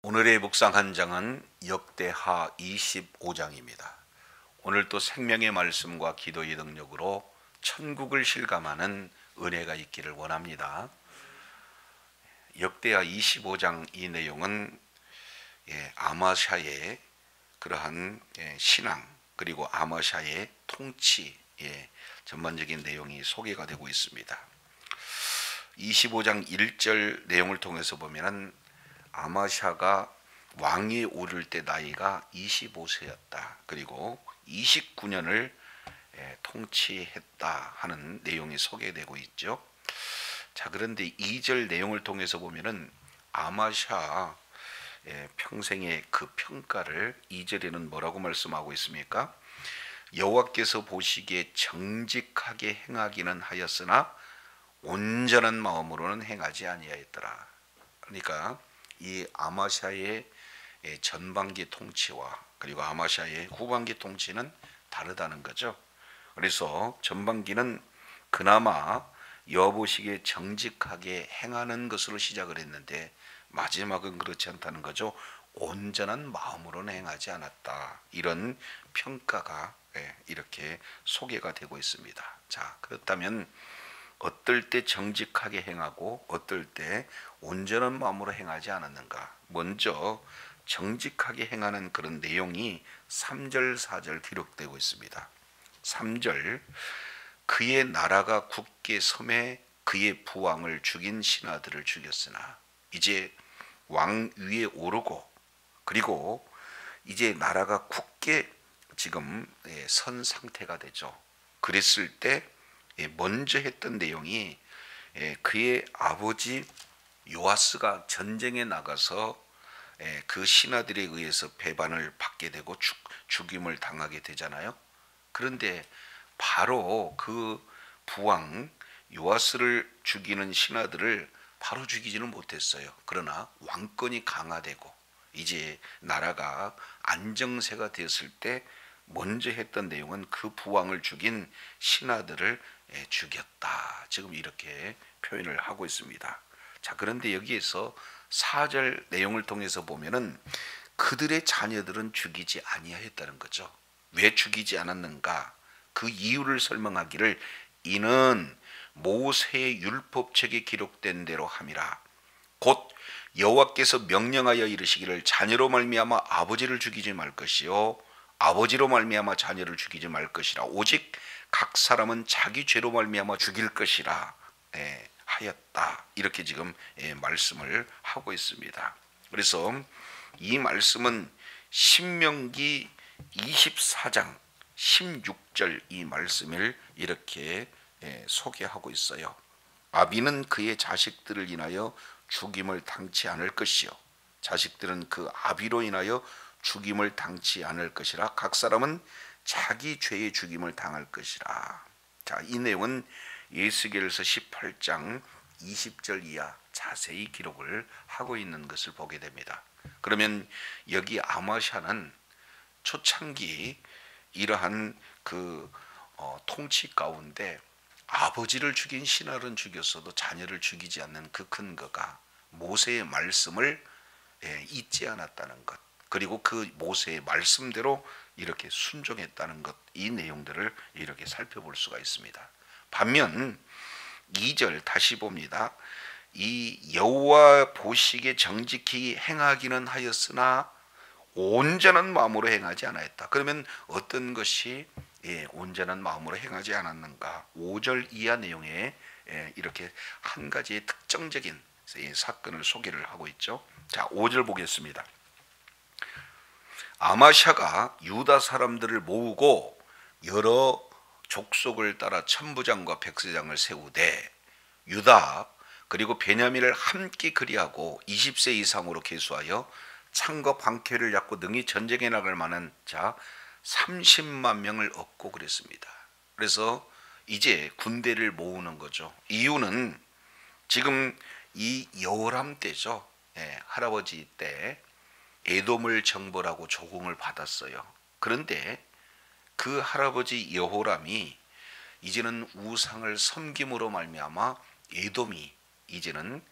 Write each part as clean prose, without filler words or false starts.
오늘의 묵상 한 장은 역대하 25장입니다. 오늘 또 생명의 말씀과 기도의 능력으로 천국을 실감하는 은혜가 있기를 원합니다. 역대하 25장 이 내용은 아마샤의 그러한 신앙 그리고 아마샤의 통치의 전반적인 내용이 소개가 되고 있습니다. 25장 1절 내용을 통해서 보면은 아마샤가 왕위에 오를 때 나이가 25세였다. 그리고 29년을 통치했다 하는 내용이 소개되고 있죠. 자, 그런데 2절 내용을 통해서 보면은 아마샤 평생의 그 평가를 2절에는 뭐라고 말씀하고 있습니까? 여호와께서 보시기에 정직하게 행하기는 하였으나 온전한 마음으로는 행하지 아니하였더라. 그러니까 이 아마샤의 전반기 통치와 그리고 아마샤의 후반기 통치는 다르다는 거죠. 그래서 전반기는 그나마 여호와 보시기에 정직하게 행하는 것으로 시작을 했는데 마지막은 그렇지 않다는 거죠. 온전한 마음으로는 행하지 않았다. 이런 평가가 이렇게 소개가 되고 있습니다. 자, 그렇다면 어떨 때 정직하게 행하고 어떨 때 온전한 마음으로 행하지 않았는가? 먼저 정직하게 행하는 그런 내용이 3절 4절 기록되고 있습니다. 3절 그의 나라가 굳게 섬에 그의 부왕을 죽인 신하들을 죽였으나 이제 왕 위에 오르고 그리고 이제 나라가 굳게 지금 선 상태가 되죠. 그랬을 때 먼저 했던 내용이 그의 아버지 요아스가 전쟁에 나가서 그 신하들에 의해서 배반을 받게 되고 죽임을 당하게 되잖아요. 그런데 바로 그 부왕 요아스를 죽이는 신하들을 바로 죽이지는 못했어요. 그러나 왕권이 강화되고 이제 나라가 안정세가 되었을 때 먼저 했던 내용은 그 부왕을 죽인 신하들을 죽였다. 지금 이렇게 표현을 하고 있습니다. 자, 그런데 여기에서 4절 내용을 통해서 보면은 그들의 자녀들은 죽이지 아니하였다는 거죠. 왜 죽이지 않았는가? 그 이유를 설명하기를 이는 모세의 율법책에 기록된 대로 함이라. 곧 여호와께서 명령하여 이르시기를 자녀로 말미암아 아버지를 죽이지 말 것이요 아버지로 말미암아 자녀를 죽이지 말 것이라. 오직 각 사람은 자기 죄로 말미암아 죽일 것이라 하였다. 이렇게 지금 말씀을 하고 있습니다. 그래서 이 말씀은 신명기 24장 16절 이 말씀을 이렇게 소개하고 있어요. 아비는 그의 자식들을 인하여 죽임을 당치 않을 것이요 자식들은 그 아비로 인하여 죽임을 당치 않을 것이라. 각 사람은 자기 죄의 죽임을 당할 것이라. 자, 이 내용은 에스겔서 18장 20절 이하 자세히 기록을 하고 있는 것을 보게 됩니다. 그러면 여기 아마샤는 초창기 이러한 그 통치 가운데 아버지를 죽인 신하를 죽였어도 자녀를 죽이지 않는 그 근거가 모세의 말씀을 잊지 않았다는 것, 그리고 그 모세의 말씀대로 이렇게 순종했다는 것, 이 내용들을 이렇게 살펴볼 수가 있습니다. 반면 2절 다시 봅니다. 이 여호와 보시기에 정직히 행하기는 하였으나 온전한 마음으로 행하지 않았다. 그러면 어떤 것이 온전한 마음으로 행하지 않았는가? 5절 이하 내용에 이렇게 한 가지의 특정적인 사건을 소개를 하고 있죠. 자, 5절 보겠습니다. 아마샤가 유다 사람들을 모으고 여러 족속을 따라 천부장과 백세장을 세우되 유다 그리고 베냐민을 함께 그리하고 20세 이상으로 계수하여 창과 방패를 잡고 능히 전쟁에 나갈 만한 자 30만 명을 얻고 그랬습니다. 그래서 이제 군대를 모으는 거죠. 이유는 지금 이 여호람 때죠. 할아버지 때 에돔을 정벌하고 조공을 받았어요. 그런데 그 할아버지 여호람이 이제는 우상을 섬김으로 말미암아 에돔이 이제는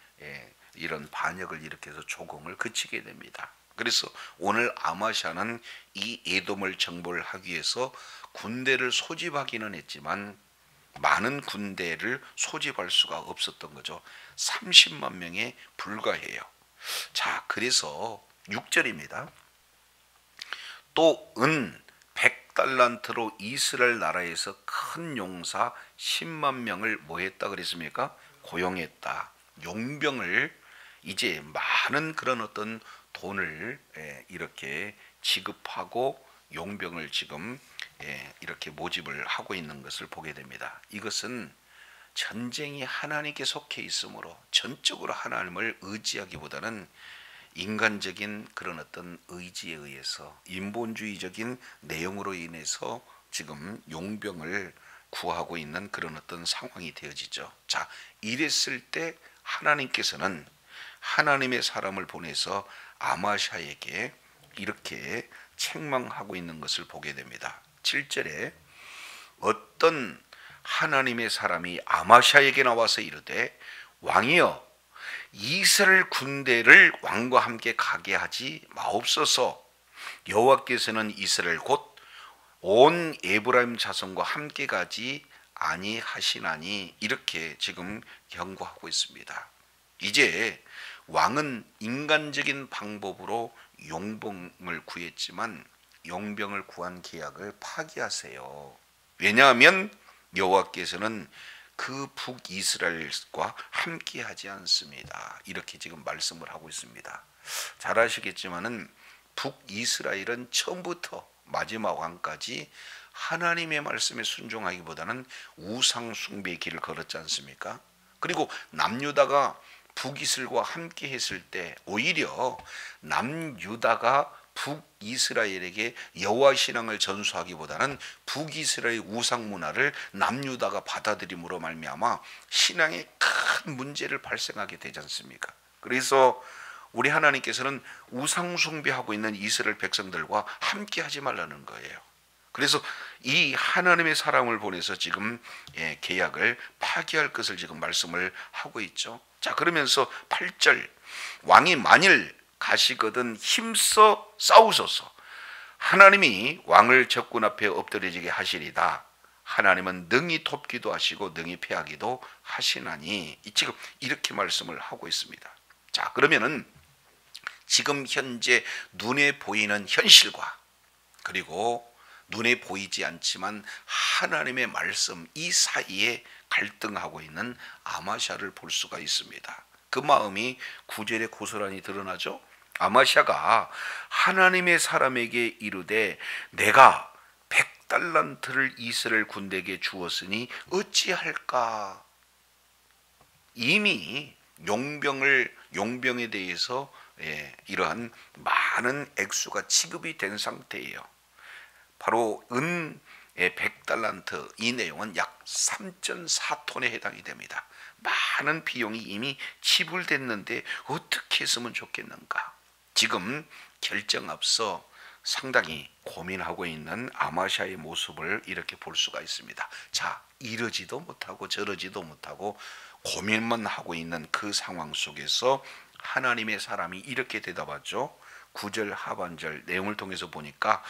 이런 반역을 일으켜서 조공을 그치게 됩니다. 그래서 오늘 아마샤는 이 에돔을 정벌을 하기 위해서 군대를 소집하기는 했지만 많은 군대를 소집할 수가 없었던 거죠. 30만 명에 불과해요. 자, 그래서 6절입니다. 또 은 100달란트로 이스라엘 나라에서 큰 용사 10만 명을 뭐 했다 그랬습니까? 고용했다. 용병을 이제 많은 그런 어떤 돈을 이렇게 지급하고 용병을 지금 이렇게 모집을 하고 있는 것을 보게 됩니다. 이것은 전쟁이 하나님께 속해 있으므로 전적으로 하나님을 의지하기보다는 인간적인 그런 어떤 의지에 의해서 인본주의적인 내용으로 인해서 지금 용병을 구하고 있는 그런 어떤 상황이 되어지죠. 자, 이랬을 때 하나님께서는 하나님의 사람을 보내서 아마샤에게 이렇게 책망하고 있는 것을 보게 됩니다. 7절에 어떤 하나님의 사람이 아마샤에게 나와서 이르되 왕이여 이스라엘 군대를 왕과 함께 가게 하지 마옵소서. 여호와께서는 이스라엘 곧 온 에브라임 자손과 함께 가지 아니하시나니 이렇게 지금 경고하고 있습니다. 이제 왕은 인간적인 방법으로 용병을 구했지만 용병을 구한 계약을 파기하세요. 왜냐하면 여호와께서는 그 북이스라엘과 함께하지 않습니다. 이렇게 지금 말씀을 하고 있습니다. 잘 아시겠지만은 북이스라엘은 처음부터 마지막 왕까지 하나님의 말씀에 순종하기보다는 우상 숭배의 길을 걸었지 않습니까? 그리고 남유다가 북이스라엘과 함께 했을 때 오히려 남유다가 북이스라엘에게 여호와 신앙을 전수하기보다는 북이스라엘 우상 문화를 남유다가 받아들임으로 말미암아 신앙에 큰 문제를 발생하게 되지 않습니까? 그래서 우리 하나님께서는 우상 숭배하고 있는 이스라엘 백성들과 함께 하지 말라는 거예요. 그래서 이 하나님의 사람을 보내서 지금 계약을 파기할 것을 지금 말씀을 하고 있죠. 자, 그러면서 8절 왕이 만일 가시거든 힘써 싸우소서. 하나님이 왕을 적군 앞에 엎드려지게 하시리다. 하나님은 능히 돕기도 하시고 능히 패하기도 하시나니 지금 이렇게 말씀을 하고 있습니다. 자, 그러면은 지금 현재 눈에 보이는 현실과 그리고 눈에 보이지 않지만 하나님의 말씀 이 사이에 갈등하고 있는 아마샤를 볼 수가 있습니다. 그 마음이 9절에 고스란히 드러나죠. 아마샤가 하나님의 사람에게 이르되 내가 100달란트를 이스라엘 군대에게 주었으니 어찌할까. 이미 용병에 대해서 이러한 많은 액수가 지급이 된 상태예요. 바로 은 100달란트 이 내용은 약 3.4톤에 해당이 됩니다. 많은 비용이 이미 지불됐는데 어떻게 했으면 좋겠는가. 지금 결정 앞서 상당히 고민하고 있는 아마샤의 모습을 이렇게 볼 수가 있습니다. 자, 이러지도 못하고 저러지도 못하고 고민만 하고 있는 그 상황 속에서 하나님의 사람이 이렇게 대답하죠. 9절 하반절 내용을 통해서 보니까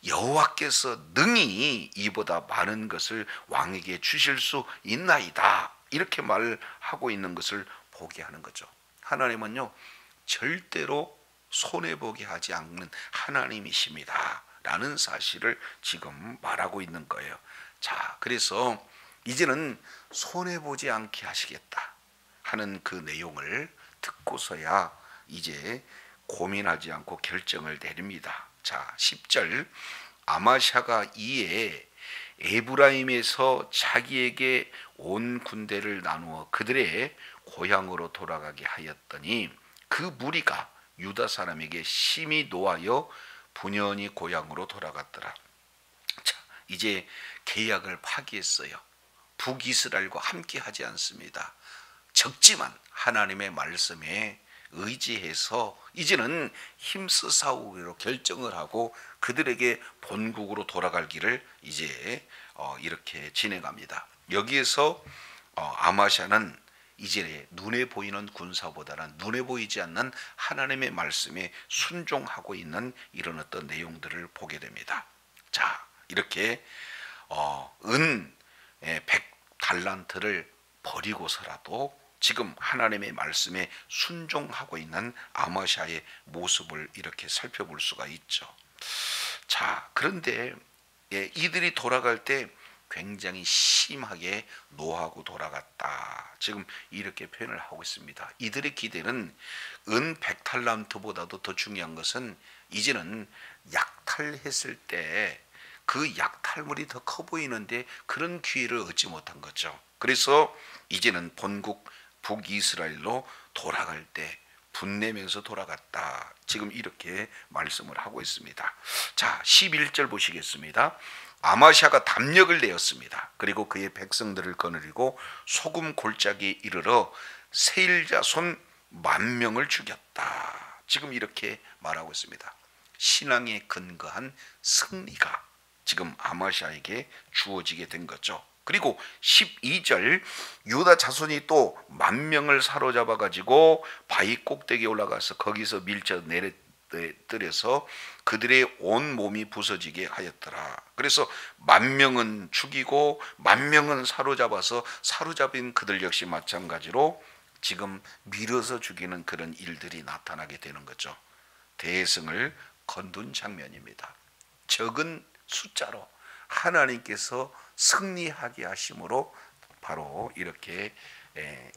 여호와께서 능히 이보다 많은 것을 왕에게 주실 수 있나이다. 이렇게 말하고 있는 것을 보게 하는 거죠. 하나님은요 절대로 손해보게 하지 않는 하나님이십니다 라는 사실을 지금 말하고 있는 거예요. 자, 그래서 이제는 손해보지 않게 하시겠다 하는 그 내용을 듣고서야 이제 고민하지 않고 결정을 내립니다. 자, 10절 아마샤가 이에 에브라임에서 자기에게 온 군대를 나누어 그들의 고향으로 돌아가게 하였더니 그 무리가 유다 사람에게 심히 노하여 분연히 고향으로 돌아갔더라. 자, 이제 계약을 파기했어요. 북이스라엘과 함께 하지 않습니다. 적지만 하나님의 말씀에 의지해서 이제는 힘써 싸우기로 결정을 하고 그들에게 본국으로 돌아갈 길을 이제 이렇게 진행합니다. 여기에서 아마샤는 이제 눈에 보이는 군사보다는 눈에 보이지 않는 하나님의 말씀에 순종하고 있는 이런 어떤 내용들을 보게 됩니다. 자, 이렇게 은 100달란트를 버리고서라도 지금 하나님의 말씀에 순종하고 있는 아마샤의 모습을 이렇게 살펴볼 수가 있죠. 자, 그런데 이들이 돌아갈 때 굉장히 심하게 노하고 돌아갔다. 지금 이렇게 표현을 하고 있습니다. 이들의 기대는 은 100달란트보다도 더 중요한 것은 이제는 약탈했을 때 그 약탈물이 더 커 보이는데 그런 기회를 얻지 못한 거죠. 그래서 이제는 본국 북이스라엘로 돌아갈 때 분내면서 돌아갔다. 지금 이렇게 말씀을 하고 있습니다. 자, 11절 보시겠습니다. 아마샤가 담력을 내었습니다. 그리고 그의 백성들을 거느리고 소금 골짜기에 이르러 세일 자손 10,000명을 죽였다. 지금 이렇게 말하고 있습니다. 신앙에 근거한 승리가 지금 아마샤에게 주어지게 된 거죠. 그리고 12절 유다 자손이 또 10,000명을 사로잡아 가지고 바위 꼭대기에 올라가서 거기서 밀쳐 내려뜨려서 그들의 온 몸이 부서지게 하였더라. 그래서 10,000명은 죽이고 10,000명은 사로잡아서 사로잡힌 그들 역시 마찬가지로 지금 밀어서 죽이는 그런 일들이 나타나게 되는 거죠. 대승을 거둔 장면입니다. 적은 숫자로 하나님께서 승리하게 하심으로 바로 이렇게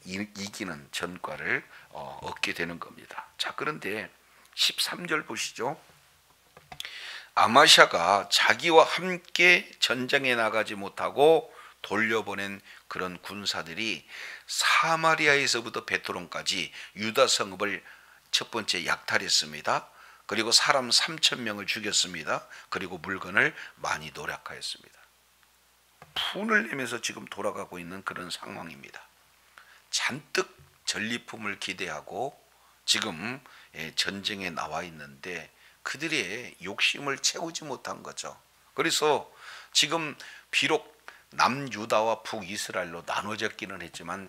이기는 전과를 얻게 되는 겁니다. 자, 그런데 13절 보시죠. 아마샤가 자기와 함께 전장에 나가지 못하고 돌려보낸 그런 군사들이 사마리아에서부터 베드론까지 유다 성읍을 첫 번째 약탈했습니다. 그리고 사람 3,000명을 죽였습니다. 그리고 물건을 많이 노략하였습니다. 분을 내면서 지금 돌아가고 있는 그런 상황입니다. 잔뜩 전리품을 기대하고 지금 전쟁에 나와 있는데 그들의 욕심을 채우지 못한 거죠. 그래서 지금 비록 남유다와 북이스라엘로 나눠졌기는 했지만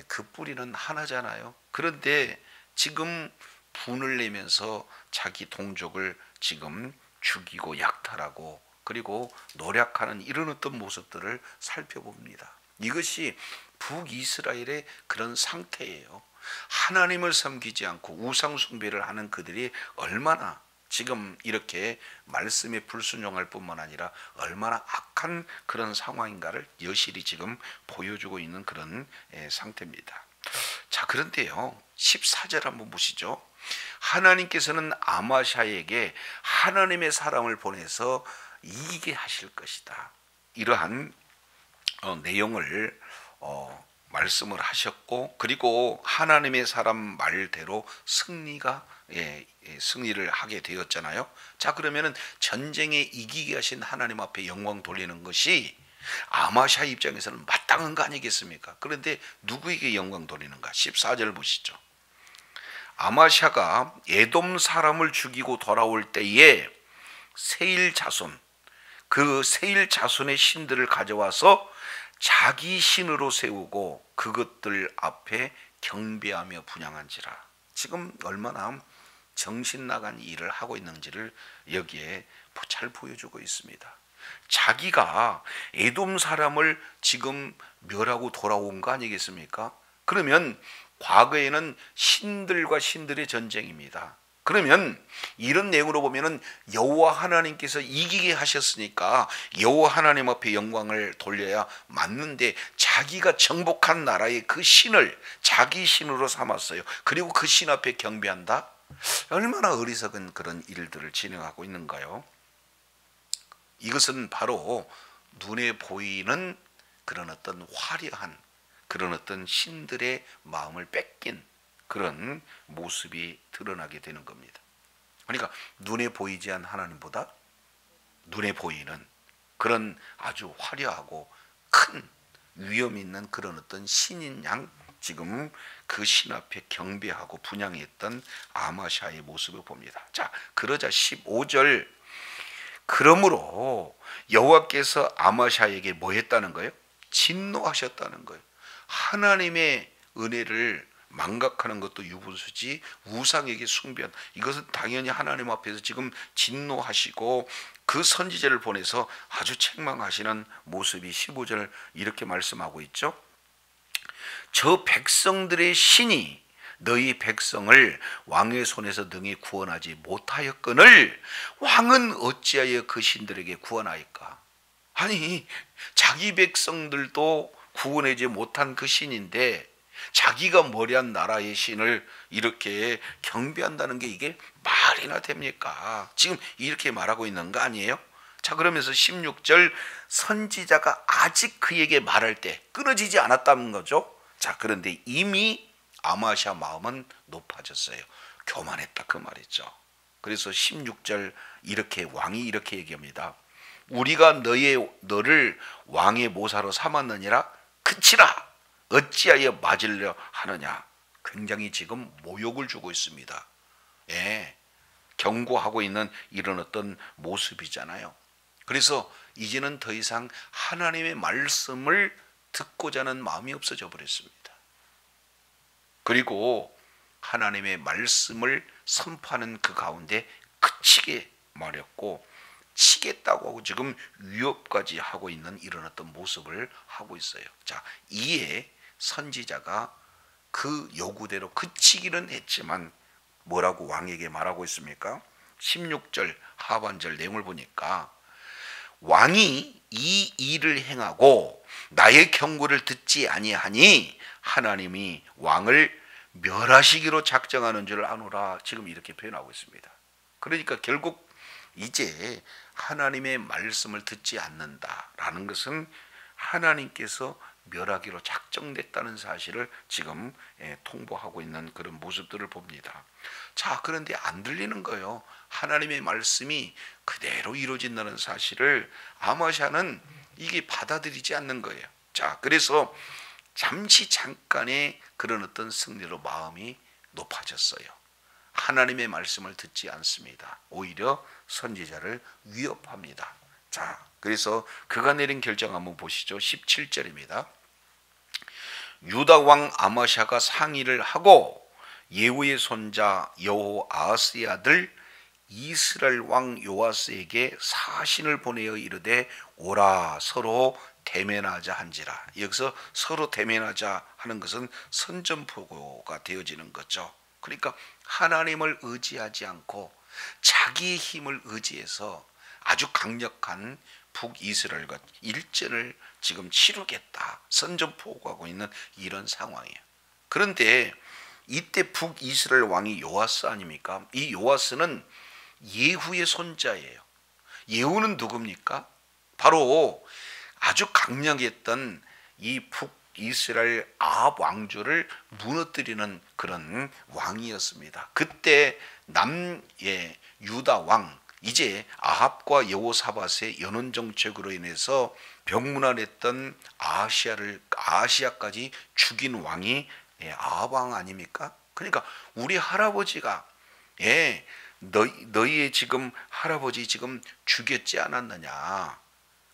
그 뿌리는 하나잖아요. 그런데 지금 분을 내면서 자기 동족을 지금 죽이고 약탈하고 그리고 노략하는 이런 어떤 모습들을 살펴봅니다. 이것이 북이스라엘의 그런 상태예요. 하나님을 섬기지 않고 우상 숭배를 하는 그들이 얼마나 지금 이렇게 말씀에 불순종할 뿐만 아니라 얼마나 악한 그런 상황인가를 여실히 지금 보여주고 있는 그런 상태입니다. 자, 그런데요 14절 한번 보시죠. 하나님께서는 아마샤에게 하나님의 사람을 보내서 이기게 하실 것이다. 이러한 내용을 말씀을 하셨고 그리고 하나님의 사람 말대로 승리를 하게 되었잖아요. 자, 그러면은 전쟁에 이기게 하신 하나님 앞에 영광 돌리는 것이 아마샤 입장에서는 마땅한 거 아니겠습니까? 그런데 누구에게 영광 돌리는가? 14절 보시죠. 아마샤가 에돔 사람을 죽이고 돌아올 때에 세일 자손, 그 세일 자손의 신들을 가져와서 자기 신으로 세우고 그것들 앞에 경배하며 분향한지라. 지금 얼마나 정신 나간 일을 하고 있는지를 여기에 잘 보여주고 있습니다. 자기가 에돔 사람을 지금 멸하고 돌아온 거 아니겠습니까? 그러면 과거에는 신들과 신들의 전쟁입니다. 그러면 이런 내용으로 보면은 여호와 하나님께서 이기게 하셨으니까 여호와 하나님 앞에 영광을 돌려야 맞는데 자기가 정복한 나라의 그 신을 자기 신으로 삼았어요. 그리고 그 신 앞에 경배한다? 얼마나 어리석은 그런 일들을 진행하고 있는가요? 이것은 바로 눈에 보이는 그런 어떤 화려한 그런 어떤 신들의 마음을 뺏긴 그런 모습이 드러나게 되는 겁니다. 그러니까 눈에 보이지 않는 하나님보다 눈에 보이는 그런 아주 화려하고 큰 위험 있는 그런 어떤 신인 양 지금 그 신 앞에 경배하고 분향했던 아마샤의 모습을 봅니다. 자, 그러자 15절 그러므로 여호와께서 아마샤에게 뭐 했다는 거예요? 진노하셨다는 거예요. 하나님의 은혜를 망각하는 것도 유분수지 우상에게 숭배한 이것은 당연히 하나님 앞에서 지금 진노하시고 그 선지자를 보내서 아주 책망하시는 모습이 15절 이렇게 말씀하고 있죠. 저 백성들의 신이 너희 백성을 왕의 손에서 능히 구원하지 못하였거늘 왕은 어찌하여 그 신들에게 구원하였까? 아니 자기 백성들도 구원하지 못한 그 신인데 자기가 머리한 나라의 신을 이렇게 경배한다는 게 이게 말이나 됩니까? 지금 이렇게 말하고 있는 거 아니에요? 자, 그러면서 16절 선지자가 아직 그에게 말할 때 끊어지지 않았다는 거죠. 자, 그런데 이미 아마샤 마음은 높아졌어요. 교만했다 그 말이죠. 그래서 16절 이렇게 왕이 이렇게 얘기합니다. 우리가 너를 왕의 모사로 삼았느니라 그치라 어찌하여 맞으려 하느냐. 굉장히 지금 모욕을 주고 있습니다. 예, 경고하고 있는 이런 어떤 모습이잖아요. 그래서 이제는 더 이상 하나님의 말씀을 듣고자 하는 마음이 없어져 버렸습니다. 그리고 하나님의 말씀을 선포하는 그 가운데 그치게 말했고 치겠다고 하고 지금 위협까지 하고 있는 이런 어떤 모습을 하고 있어요. 자, 이에 선지자가 그 요구대로 그치기는 했지만 뭐라고 왕에게 말하고 있습니까? 16절 하반절 내용을 보니까 왕이 이 일을 행하고 나의 경고를 듣지 아니하니 하나님이 왕을 멸하시기로 작정하는 줄 아노라. 지금 이렇게 표현하고 있습니다. 그러니까 결국 이제 하나님의 말씀을 듣지 않는다라는 것은 하나님께서 멸하기로 작정됐다는 사실을 지금 통보하고 있는 그런 모습들을 봅니다. 자, 그런데 안 들리는 거예요. 하나님의 말씀이 그대로 이루어진다는 사실을 아마샤는 이게 받아들이지 않는 거예요. 자, 그래서 잠깐의 그런 어떤 승리로 마음이 높아졌어요. 하나님의 말씀을 듣지 않습니다. 오히려 선지자를 위협합니다. 자, 그래서 그가 내린 결정 한번 보시죠. 17절입니다. 유다 왕 아마샤가 상의를 하고 예후의 손자 여호아하스의 아들 이스라엘 왕 요아스에게 사신을 보내어 이르되 오라 서로 대면하자 한지라. 여기서 서로 대면하자 하는 것은 선전포고가 되어지는 거죠. 그러니까 하나님을 의지하지 않고 자기의 힘을 의지해서 아주 강력한 북이스라엘과 일전을 지금 치르겠다 선전포고하고 있는 이런 상황이에요. 그런데 이때 북이스라엘 왕이 요아스 아닙니까? 이 요아스는 예후의 손자예요. 예후는 누굽니까? 바로 아주 강력했던 이 북이스라엘 아합 왕조를 무너뜨리는 그런 왕이었습니다. 그때 남의 유다 왕 이제 아합과 여호사밧의 연원 정책으로 인해서 병문안했던 아시아까지 죽인 왕이 아합 왕 아닙니까? 그러니까 우리 할아버지가 너희의 지금 할아버지 지금 죽였지 않았느냐.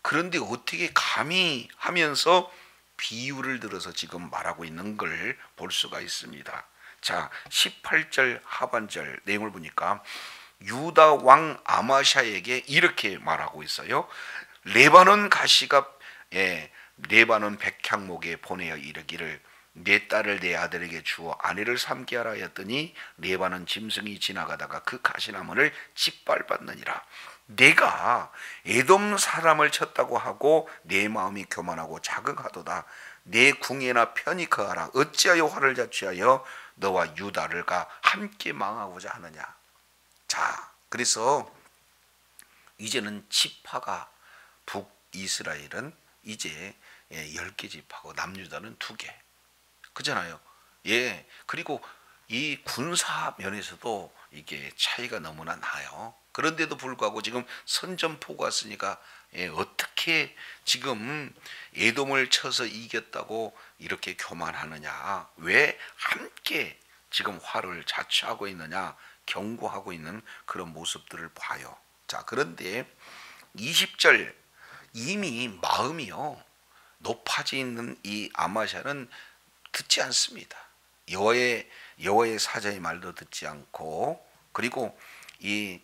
그런데 어떻게 감히 하면서 비유를 들어서 지금 말하고 있는 걸 볼 수가 있습니다. 자, 18절 하반절 내용을 보니까 유다 왕 아마샤에게 이렇게 말하고 있어요. 레바논 가시가 레바논 백향목에 보내어 이르기를 내 딸을 내 아들에게 주어 아내를 삼게 하라 하였더니 레바논 짐승이 지나가다가 그 가시나무를 짓밟았느니라. 내가 에돔 사람을 쳤다고 하고 내 마음이 교만하고 자극하도다. 내 궁예나 편히 거하라. 어찌하여 화를 자취하여 너와 유다를가 함께 망하고자 하느냐. 자, 그래서 이제는 지파가 북이스라엘은 이제 10개 지파고 남유다는 2개. 그잖아요. 예. 그리고 이 군사 면에서도 이게 차이가 너무나 나요. 그런데도 불구하고 지금 선전포고가 있으니까 어떻게 지금 에돔을 쳐서 이겼다고 이렇게 교만하느냐. 왜 함께 지금 화를 자초하고 있느냐. 경고하고 있는 그런 모습들을 봐요. 자, 그런데 20절 이미 마음이요 높아져 있는 이 아마샤는 듣지 않습니다. 여호와의 사자의 말도 듣지 않고, 그리고 이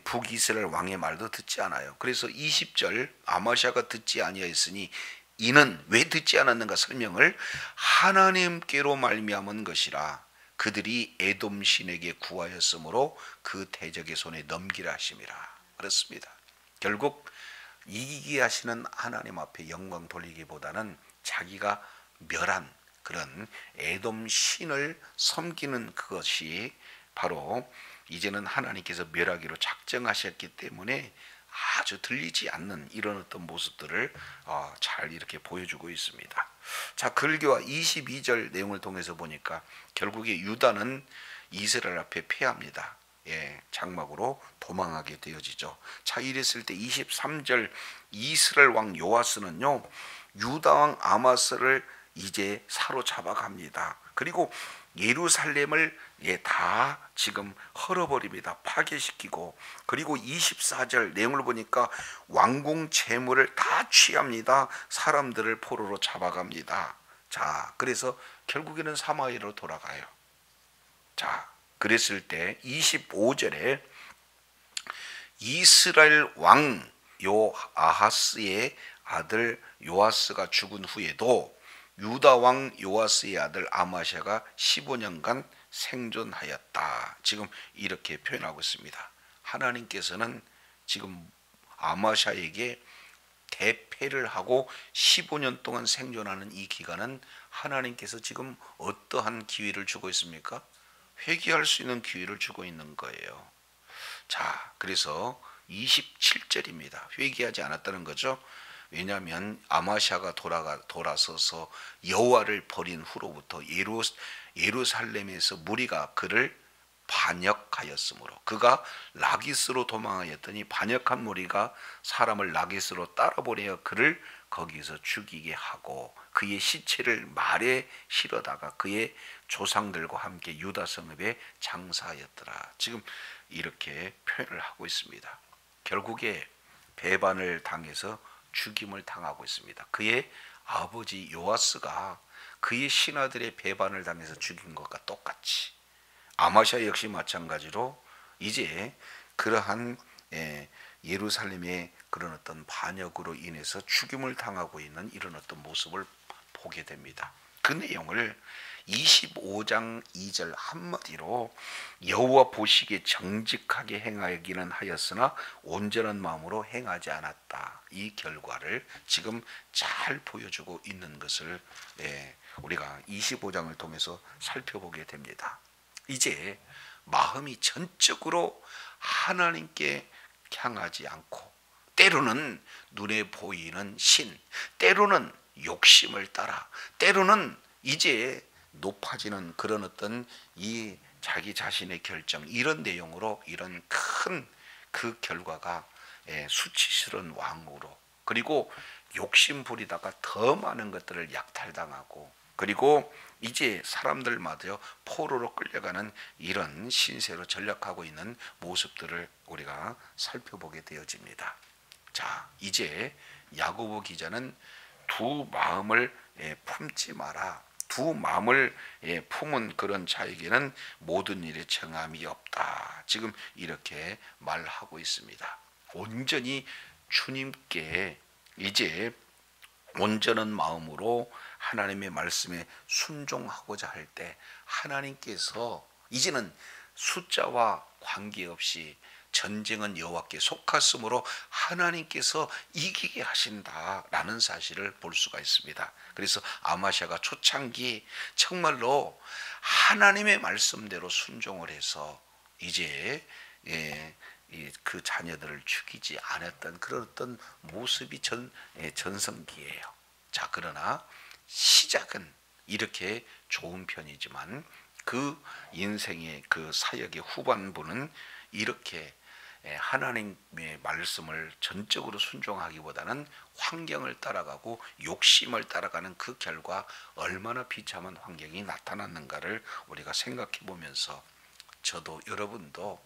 북이스라엘 왕의 말도 듣지 않아요. 그래서 20절 아마샤가 듣지 아니하였으니 이는 왜 듣지 않았는가 설명을 하나님께로 말미암은 것이라. 그들이 에돔 신에게 구하였으므로 그 대적의 손에 넘기라 하심이라. 그렇습니다. 결국 이기게 하시는 하나님 앞에 영광 돌리기보다는 자기가 멸한 그런 에돔 신을 섬기는 그것이 바로 이제는 하나님께서 멸하기로 작정하셨기 때문에 아주 들리지 않는 이런 어떤 모습들을 잘 이렇게 보여주고 있습니다. 자, 글귀와 22절 내용을 통해서 보니까 결국에 유다는 이스라엘 앞에 패합니다. 장막으로 도망하게 되어지죠. 자, 이랬을 때 23절 이스라엘 왕 요아스는요, 유다 왕 아마스를 이제 사로잡아 갑니다. 그리고 예루살렘을 다 지금 헐어버립니다. 파괴시키고, 그리고 24절 내용을 보니까 왕궁 재물을 다 취합니다. 사람들을 포로로 잡아갑니다. 자, 그래서 결국에는 사마리아로 돌아가요. 자, 그랬을 때 25절에 이스라엘 왕 요아하스의 아들 요아스가 죽은 후에도 유다 왕 요아스의 아들 아마샤가 15년간 생존하였다. 지금 이렇게 표현하고 있습니다. 하나님께서는 지금 아마샤에게 대패를 하고 15년 동안 생존하는 이 기간은 하나님께서 지금 어떠한 기회를 주고 있습니까? 회개할 수 있는 기회를 주고 있는 거예요. 자, 그래서 27절입니다. 회개하지 않았다는 거죠. 왜냐하면 아마샤가 돌아서서 여호와를 버린 후로부터 예루살렘에서 무리가 그를 반역하였으므로, 그가 라기스로 도망하였더니 반역한 무리가 사람을 라기스로 따라보내어 그를 거기서 죽이게 하고 그의 시체를 말에 실어다가 그의 조상들과 함께 유다 성읍에 장사하였더라. 지금 이렇게 표현을 하고 있습니다. 결국에 배반을 당해서 죽임을 당하고 있습니다. 그의 아버지 요아스가 그의 신하들의 배반을 당해서 죽인 것과 똑같이 아마샤 역시 마찬가지로 이제 그러한 예루살렘의 그런 어떤 반역으로 인해서 죽임을 당하고 있는 이런 어떤 모습을 보게 됩니다. 그 내용을 25장 2절 한마디로 여호와 보시기에 정직하게 행하기는 하였으나 온전한 마음으로 행하지 않았다. 이 결과를 지금 잘 보여주고 있는 것을 우리가 25장을 통해서 살펴보게 됩니다. 이제 마음이 전적으로 하나님께 향하지 않고 때로는 눈에 보이는 신, 때로는 욕심을 따라, 때로는 이제 높아지는 그런 어떤 이 자기 자신의 결정, 이런 내용으로 이런 큰 그 결과가 수치스러운 왕으로, 그리고 욕심 부리다가 더 많은 것들을 약탈당하고, 그리고 이제 사람들마저 포로로 끌려가는 이런 신세로 전락하고 있는 모습들을 우리가 살펴보게 되어집니다. 자, 이제 야고보 기자는 두 마음을 품지 마라. 두 마음을 품은 그런 자에게는 모든 일에 정함이 없다. 지금 이렇게 말하고 있습니다. 온전히 주님께 이제 온전한 마음으로 하나님의 말씀에 순종하고자 할 때 하나님께서 이제는 숫자와 관계없이 전쟁은 여호와께 속하므로 하나님께서 이기게 하신다라는 사실을 볼 수가 있습니다. 그래서 아마샤가 초창기 정말로 하나님의 말씀대로 순종을 해서 이제 그 자녀들을 죽이지 않았던 그런 어떤 모습이 전성기예요. 자, 그러나 시작은 이렇게 좋은 편이지만 그 인생의 그 사역의 후반부는 이렇게 하나님의 말씀을 전적으로 순종하기보다는 환경을 따라가고 욕심을 따라가는 그 결과 얼마나 비참한 환경이 나타났는가를 우리가 생각해 보면서 저도 여러분도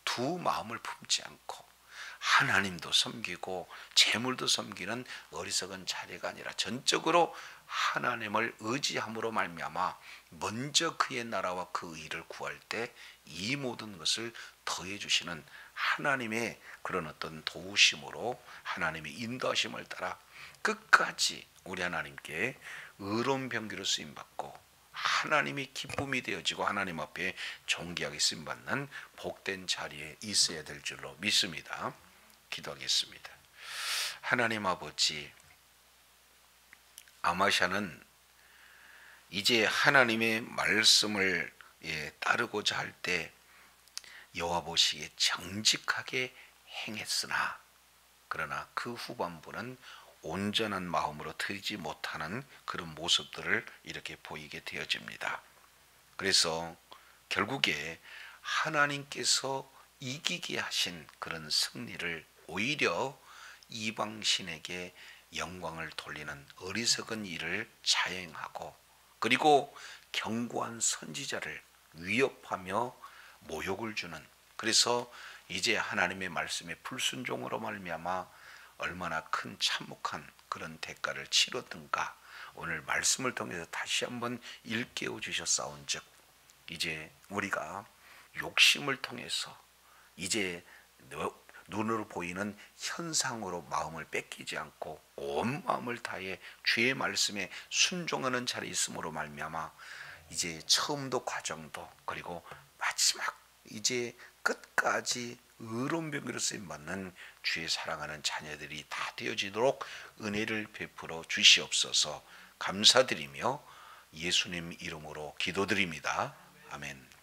두 마음을 품지 않고 하나님도 섬기고 재물도 섬기는 어리석은 자리가 아니라 전적으로 하나님을 의지함으로 말미암아 먼저 그의 나라와 그 의를 구할 때 이 모든 것을 더해 주시는 하나님의 그런 어떤 도우심으로 하나님의 인도하심을 따라 끝까지 우리 하나님께 의로운 병기로 쓰임 받고 하나님이 기쁨이 되어지고 하나님 앞에 존귀하게 쓰임 받는 복된 자리에 있어야 될 줄로 믿습니다. 기도하겠습니다. 하나님 아버지, 아마샤는 이제 하나님의 말씀을 따르고자 할 때 여호와 보시기에 정직하게 행했으나 그러나 그 후반부는 온전한 마음으로 드리지 못하는 그런 모습들을 이렇게 보이게 되어집니다. 그래서 결국에 하나님께서 이기게 하신 그런 승리를 오히려 이방신에게 영광을 돌리는 어리석은 일을 자행하고 그리고 견고한 선지자를 위협하며 모욕을 주는, 그래서 이제 하나님의 말씀에 불순종으로 말미암아 얼마나 큰 참혹한 그런 대가를 치렀던가 오늘 말씀을 통해서 다시 한번 일깨워 주셨사온즉 이제 우리가 욕심을 통해서 이제 눈으로 보이는 현상으로 마음을 뺏기지 않고 온 마음을 다해 주의 말씀에 순종하는 자리에 있음으로 말미암아 이제 처음도 과정도 그리고 마지막 이제 끝까지 의로운 병기로 쓰임받는 주의 사랑하는 자녀들이 다 되어지도록 은혜를 베풀어 주시옵소서. 감사드리며 예수님 이름으로 기도드립니다. 아멘.